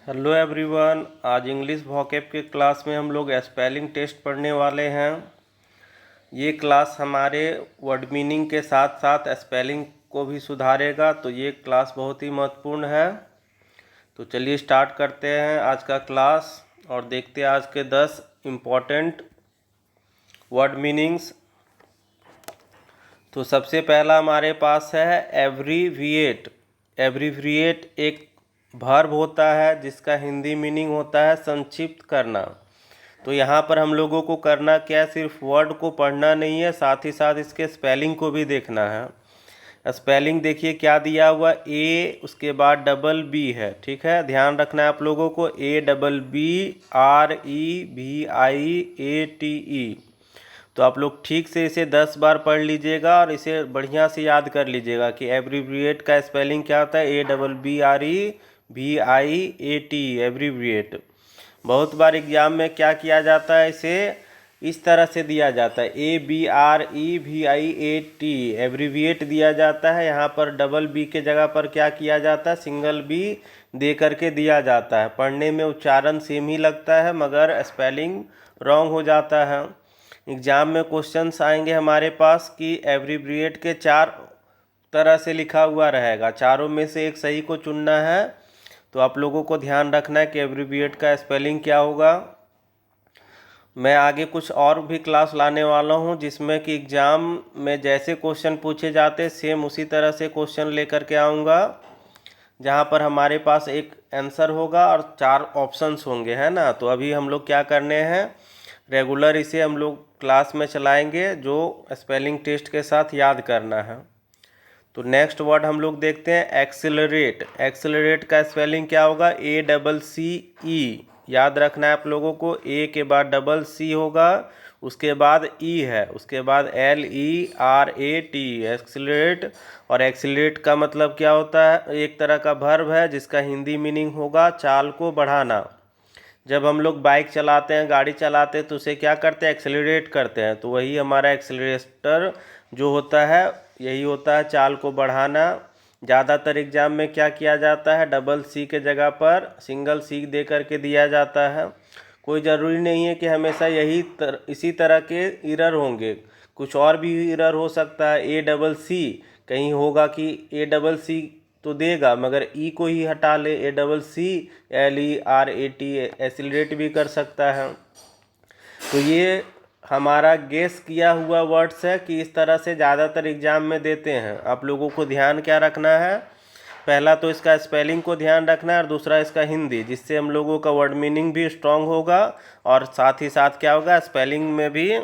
Hello everyone. आज English vocab के class में हम लोग स्पेलिंग टेस्ट पढ़ने वाले हैं। ये क्लास हमारे वर्ड मीनिंग के साथ साथ स्पेलिंग को भी सुधारेगा, तो ये क्लास बहुत ही महत्वपूर्ण है। तो चलिए स्टार्ट करते हैं आज का क्लास और देखते हैं आज के 10 इम्पॉर्टेंट वर्ड मीनिंग्स। तो सबसे पहला हमारे पास है एब्रीविएट। एब्रीविएट एक वर्ब होता है जिसका हिंदी मीनिंग होता है संक्षिप्त करना। तो यहाँ पर हम लोगों को करना क्या है, सिर्फ वर्ड को पढ़ना नहीं है, साथ ही साथ इसके स्पेलिंग को भी देखना है। स्पेलिंग देखिए क्या दिया हुआ, ए उसके बाद डबल बी है, ठीक है। ध्यान रखना है आप लोगों को, ABBREVIATE। तो आप लोग ठीक से इसे 10 बार पढ़ लीजिएगा और इसे बढ़िया से याद कर लीजिएगा कि एब्रीविएट का स्पेलिंग क्या होता है, ABBREVIATE एब्रीविएट। बहुत बार एग्जाम में क्या किया जाता है, इसे इस तरह से दिया जाता है, ABREVIAT एब्रीविएट दिया जाता है। यहाँ पर डबल बी के जगह पर क्या किया जाता है, सिंगल बी दे करके दिया जाता है। पढ़ने में उच्चारण सेम ही लगता है मगर स्पेलिंग रॉन्ग हो जाता है। एग्जाम में क्वेश्चंस आएंगे हमारे पास कि एब्रीविएट के 4 तरह से लिखा हुआ रहेगा, चारों में से एक सही को चुनना है। तो आप लोगों को ध्यान रखना है कि एब्रीविएट का स्पेलिंग क्या होगा। मैं आगे कुछ और भी क्लास लाने वाला हूं जिसमें कि एग्ज़ाम में जैसे क्वेश्चन पूछे जाते सेम उसी तरह से क्वेश्चन लेकर के आऊँगा, जहां पर हमारे पास एक आंसर होगा और 4 ऑप्शंस होंगे, है ना। तो अभी हम लोग क्या करने हैं, रेगुलर इसे हम लोग क्लास में चलाएंगे जो स्पेलिंग टेस्ट के साथ याद करना है। तो नेक्स्ट वर्ड हम लोग देखते हैं एक्सेलरेट। एक्सेलरेट का स्पेलिंग क्या होगा, ACCE। याद रखना है आप लोगों को, ए के बाद डबल सी होगा, उसके बाद ई है, उसके बाद LERAT एक्सेलरेट। और एक्सेलरेट का मतलब क्या होता है, एक तरह का वर्ब है जिसका हिंदी मीनिंग होगा चाल को बढ़ाना। जब हम लोग बाइक चलाते हैं, गाड़ी चलाते हैं, तो उसे क्या करते हैं, एक्सेलरेट करते हैं। तो वही हमारा एक्सेलरेटर जो होता है यही होता है चाल को बढ़ाना। ज़्यादातर एग्जाम में क्या किया जाता है, डबल सी के जगह पर सिंगल सी दे करके दिया जाता है। कोई ज़रूरी नहीं है कि हमेशा इसी तरह के एरर होंगे, कुछ और भी एरर हो सकता है। ACC कहीं होगा कि ACC तो देगा मगर ई को ही हटा ले, ACCLERAT एक्सीलरेट भी कर सकता है। तो ये हमारा गेस किया हुआ वर्ड्स है कि इस तरह से ज़्यादातर एग्जाम में देते हैं। आप लोगों को ध्यान क्या रखना है, पहला तो इसका स्पेलिंग को ध्यान रखना है और दूसरा इसका हिंदी, जिससे हम लोगों का वर्ड मीनिंग भी स्ट्रांग होगा और साथ ही साथ क्या होगा, स्पेलिंग में भी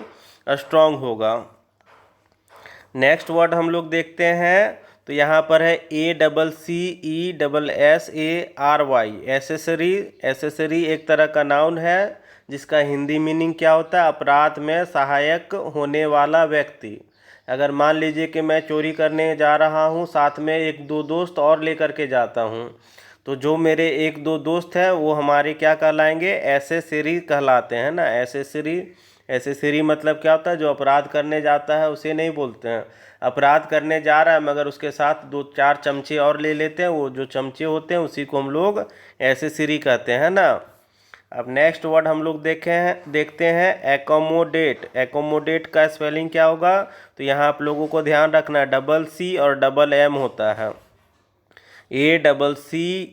स्ट्रांग होगा। नेक्स्ट वर्ड हम लोग देखते हैं, तो यहाँ पर है ACCESSARY एसेसरी। एसेसरी एक तरह का नाउन है जिसका हिंदी मीनिंग क्या होता है, अपराध में सहायक होने वाला व्यक्ति। अगर मान लीजिए कि मैं चोरी करने जा रहा हूँ, साथ में एक दो दोस्त और लेकर के जाता हूँ, तो जो मेरे एक दो दोस्त हैं वो हमारे क्या कहलाएंगे, एसेसरी कहलाते हैं ना। एसेसरी एसेसरी मतलब क्या होता है, जो अपराध करने जाता है उसे नहीं बोलते हैं। अपराध करने जा रहा है मगर उसके साथ 2-4 चमचे और ले लेते हैं, वो जो चमचे होते हैं उसी को हम लोग एसेसरी कहते हैं ना। अब नेक्स्ट वर्ड हम लोग देखते हैं एकोमोडेट। एकोमोडेट का स्पेलिंग क्या होगा, तो यहाँ आप लोगों को ध्यान रखना है, डबल सी और डबल एम होता है, ACCO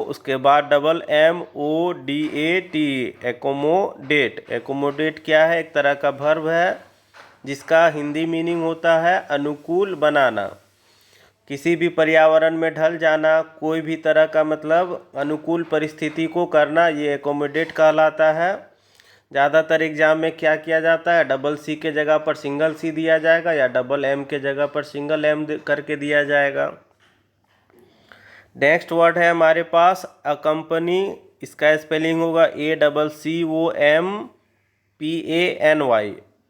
उसके बाद डबल MODAT एकोमोडेट। एकोमोडेट क्या है, एक तरह का वर्ब है जिसका हिंदी मीनिंग होता है अनुकूल बनाना, किसी भी पर्यावरण में ढल जाना, कोई भी तरह का मतलब अनुकूल परिस्थिति को करना, ये एकोमोडेट कहलाता है। ज़्यादातर एग्जाम में क्या किया जाता है, डबल सी के जगह पर सिंगल सी दिया जाएगा या डबल एम के जगह पर सिंगल एम करके दिया जाएगा। नेक्स्ट वर्ड है हमारे पास अकम्पनी। इसका स्पेलिंग होगा ACCOMPANY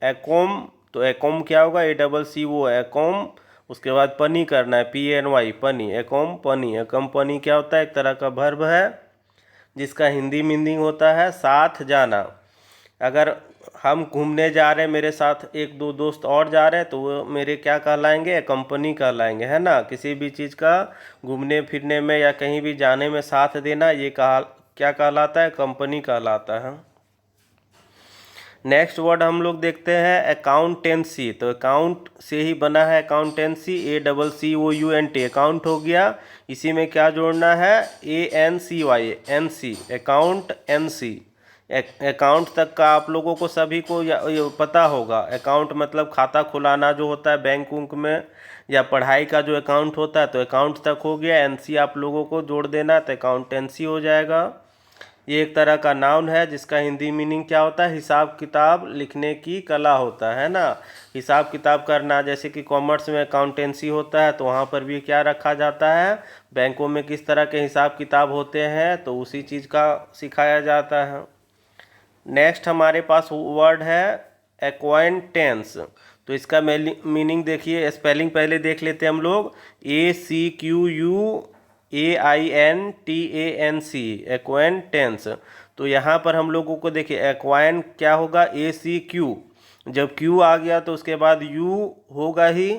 एकोम। तो एकोम क्या होगा, ACCO एकोम, उसके बाद पनी करना है, PNY पनी, एकोम पनी। अकम्पनी क्या होता है, एक तरह का वर्ब है जिसका हिंदी मीनिंग होता है साथ जाना। अगर हम घूमने जा रहे हैं, मेरे साथ एक दो दोस्त और जा रहे हैं, तो वो मेरे क्या कहलाएंगे, कंपनी कहलाएंगे, है ना। किसी भी चीज़ का घूमने फिरने में या कहीं भी जाने में साथ देना, ये क्या कहलाता है, कंपनी कहलाता है। नेक्स्ट वर्ड हम लोग देखते हैं अकाउंटेंसी। तो अकाउंट से ही बना है अकाउंटेंसी, ACCOUNT अकाउंट हो गया। इसी में क्या जोड़ना है, ANCY अकाउंट NC। अकाउंट तक का आप लोगों को सभी को पता होगा। अकाउंट मतलब खाता खुलाना जो होता है बैंक उंक में, या पढ़ाई का जो अकाउंट होता है, तो अकाउंट तक हो गया। NC आप लोगों को जोड़ देना तो अकाउंटेंसी हो जाएगा। ये एक तरह का नाउन है जिसका हिंदी मीनिंग क्या होता है, हिसाब किताब लिखने की कला होता है ना। हिसाब किताब करना, जैसे कि कॉमर्स में अकाउंटेंसी होता है तो वहाँ पर भी क्या रखा जाता है, बैंकों में किस तरह के हिसाब किताब होते हैं, तो उसी चीज़ का सिखाया जाता है। नेक्स्ट हमारे पास वर्ड है एक्वाइंटेंस। तो इसका मीनिंग देखिए, स्पेलिंग पहले देख लेते हैं हम लोग। ACQUAINTANC एक्वाइंटेंस। तो यहाँ पर हम लोगों को देखिए एक्वाइन क्या होगा, ACQ, जब Q आ गया तो उसके बाद U होगा ही,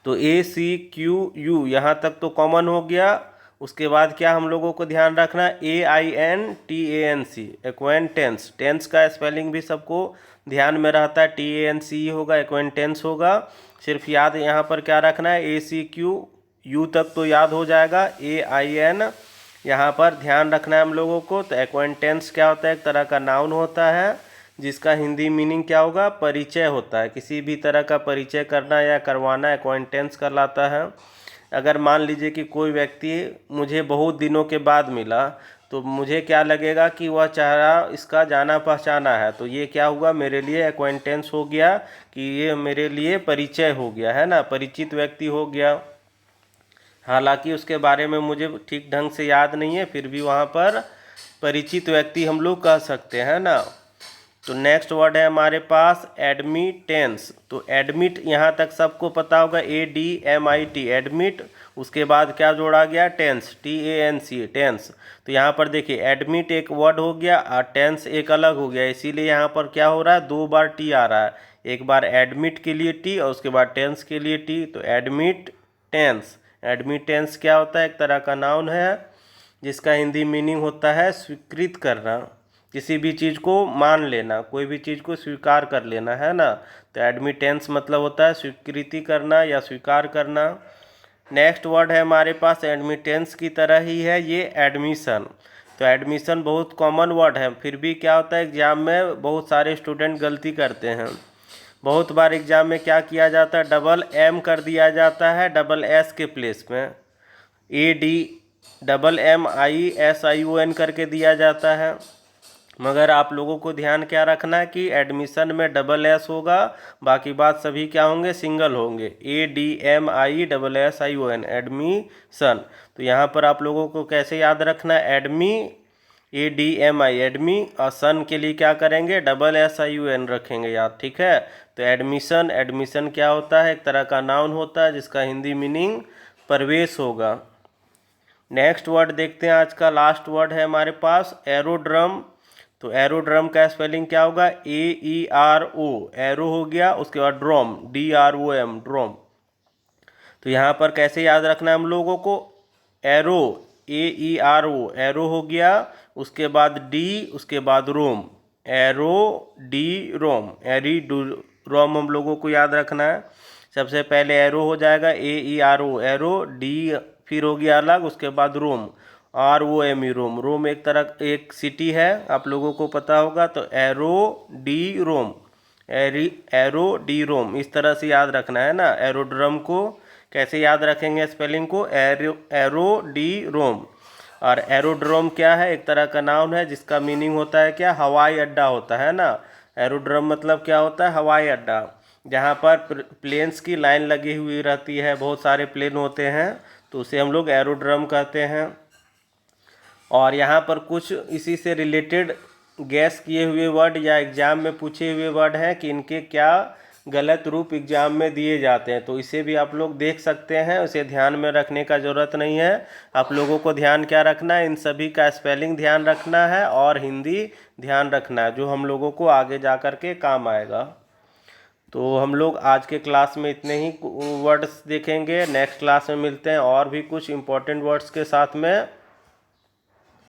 तो ACQU यहाँ तक तो कॉमन हो गया। उसके बाद क्या हम लोगों को ध्यान रखना, AINTANC एक्वाइंटेंस। टेंस का स्पेलिंग भी सबको ध्यान में रहता है, TANC होगा, एक्वाइंटेंस होगा। सिर्फ याद यहाँ पर क्या रखना है, ACQU तक तो याद हो जाएगा, AIN यहाँ पर ध्यान रखना है हम लोगों को। तो एक्वाइंटेंस क्या होता है, एक तरह का नाउन होता है जिसका हिंदी मीनिंग क्या होगा, परिचय होता है। किसी भी तरह का परिचय करना या करवाना एक्वाइंटेंस कहलाता है। अगर मान लीजिए कि कोई व्यक्ति मुझे बहुत दिनों के बाद मिला, तो मुझे क्या लगेगा कि वह चेहरा इसका जाना पहचाना है, तो ये क्या हुआ, मेरे लिए एक्वाइंटेंस हो गया, कि ये मेरे लिए परिचय हो गया है ना, परिचित व्यक्ति हो गया। हालांकि उसके बारे में मुझे ठीक ढंग से याद नहीं है, फिर भी वहाँ पर परिचित व्यक्ति हम लोग कह सकते हैं ना। तो नेक्स्ट वर्ड है हमारे पास एडमिटेंस। तो एडमिट यहाँ तक सबको पता होगा, ADMIT एडमिट। उसके बाद क्या जोड़ा गया, टेंस, TANC टेंस। तो यहाँ पर देखिए एडमिट एक वर्ड हो गया और टेंस एक अलग हो गया, इसीलिए यहाँ पर क्या हो रहा है, 2 बार T आ रहा है। एक बार एडमिट के लिए T और उसके बाद टेंस के लिए T। तो एडमिट टेंस, एडमिटेंस क्या होता है, एक तरह का नाउन है जिसका हिंदी मीनिंग होता है स्वीकृत करना, किसी भी चीज़ को मान लेना, कोई भी चीज़ को स्वीकार कर लेना है ना। तो एडमिटेंस मतलब होता है स्वीकृति करना या स्वीकार करना। नेक्स्ट वर्ड है हमारे पास एडमिटेंस की तरह ही है ये, एडमिशन। तो एडमिशन बहुत कॉमन वर्ड है, फिर भी क्या होता है एग्जाम में बहुत सारे स्टूडेंट गलती करते हैं। बहुत बार एग्जाम में क्या किया जाता है, डबल M कर दिया जाता है डबल S के प्लेस में, ADMMISION करके दिया जाता है। मगर आप लोगों को ध्यान क्या रखना है कि एडमिशन में डबल S होगा, बाकी बात सभी क्या होंगे, सिंगल होंगे, ADMISSION एडमिशन। तो यहाँ पर आप लोगों को कैसे याद रखना है, एडमी, ADMI एडमी, और सन के लिए क्या करेंगे, डबल SION रखेंगे याद, ठीक है। तो एडमिशन, एडमिशन क्या होता है, एक तरह का नाउन होता है जिसका हिंदी मीनिंग प्रवेश होगा। नेक्स्ट वर्ड देखते हैं, आज का लास्ट वर्ड है हमारे पास एरोड्रम। तो एरोड्रम का स्पेलिंग क्या होगा, AERO एरो हो गया, उसके बाद ड्रोम, DROM ड्रोम। तो यहाँ पर कैसे याद रखना है हम लोगों को, एरो, AERO एरो हो गया, उसके बाद D, उसके बाद रोम, एरो डी रोम, एरी रोम हम लोगों को याद रखना है। सबसे पहले एरो हो जाएगा, AERO एरो, D फिर हो गया अलग, उसके बाद रोम, ROME रोम। रोम एक तरह एक सिटी है, आप लोगों को पता होगा। तो एरो डी रोम, एरो डी रोम, इस तरह से याद रखना है ना। एरोड्रम को कैसे याद रखेंगे स्पेलिंग को, एरो डी रोम। और एरोड्रोम क्या है, एक तरह का नाउन है जिसका मीनिंग होता है क्या, हवाई अड्डा होता है ना। एरोड्रोम मतलब क्या होता है, हवाई अड्डा, जहाँ पर प्लेन्स की लाइन लगी हुई रहती है, बहुत सारे प्लेन होते हैं, तो उसे हम लोग एरोड्रम कहते हैं। और यहाँ पर कुछ इसी से रिलेटेड गैस किए हुए वर्ड या एग्ज़ाम में पूछे हुए वर्ड हैं कि इनके क्या गलत रूप एग्जाम में दिए जाते हैं, तो इसे भी आप लोग देख सकते हैं, उसे ध्यान में रखने का ज़रूरत नहीं है। आप लोगों को ध्यान क्या रखना है, इन सभी का स्पेलिंग ध्यान रखना है और हिंदी ध्यान रखना है, जो हम लोगों को आगे जा कर के काम आएगा। तो हम लोग आज के क्लास में इतने ही वर्ड्स देखेंगे, नेक्स्ट क्लास में मिलते हैं और भी कुछ इम्पोर्टेंट वर्ड्स के साथ में।